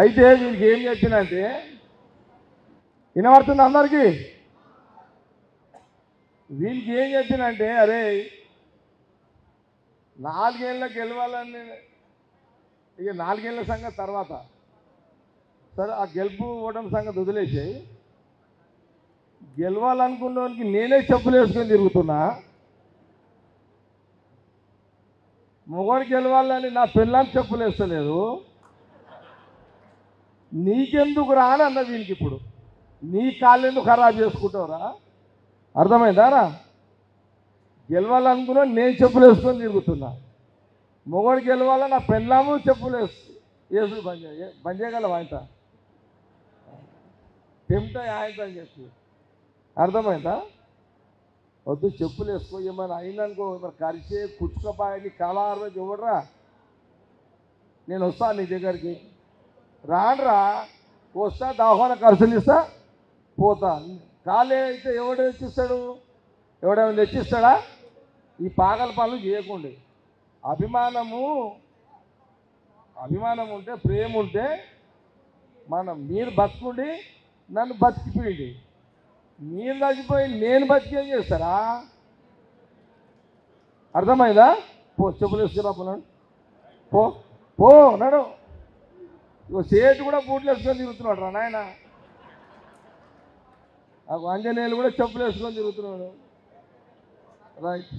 అయితే వీళ్ళకి ఏం చెప్పినంటే వినబడుతుంది అందరికీ. వీళ్ళకి ఏం చెప్పినంటే అరే 4 ఏళ్ళకి గెలవాలని, ఇక 4 ఏళ్ళ సంగతి తర్వాత సరే, ఆ గెలుపు ఓటం సంగతి వదిలేసాయి. గెలవాలనుకున్న వానికి నేనే చెప్పులు వేసుకొని తిరుగుతున్నా. మొగోడు గెలవాలని నా పిల్లని చెప్పులు వేస్తలేదు. నీకెందుకు రాని అన్న వీనికి. ఇప్పుడు నీ కాళ్ళు ఎందుకు ఖరాబ్ చేసుకుంటావురా? అర్థమైందారా? గెలవాలనుకున్నా నేను చెప్పులు వేసుకొని తిరుగుతున్నా. మొగోడు గెలవాలని నా పెళ్ళాము చెప్పులు వేసు బంద్ చేయగలవు ఆయన తెంపుతా ఆయన అని చెప్పి. అర్థమైందా? వద్దు, చెప్పులు వేసుకో. ఏమైనా అయిందనుకో, మరి కరిచే కుచ్చుకపాయని కళారు చూడరా, నేను వస్తా నీ దగ్గరికి. రానరా, వస్తా, దవాఖాన ఖర్చులు ఇస్తా, పోతా. కాలే అయితే ఎవడు తెచ్చిస్తాడు? ఎవడేమైనా తెచ్చిస్తాడా? ఈ పాగల పనులు చేయకుండా అభిమానం ఉంటే, ప్రేమ ఉంటే మీరు బతుకుండి నన్ను బతికిపోయింది. మీరు చచ్చిపోయి నేను బతికేం చేస్తారా? అర్థమైందా? పో, చెప్పులు వేసుకురా పోనాడు. పో పో నాడు. సేటు కూడా బూట్లు వేసుకొని తిరుగుతున్నాడు రా నాయన. ఆంజనేయులు కూడా చెప్పులు వేసుకొని తిరుగుతున్నాడు. రైట్.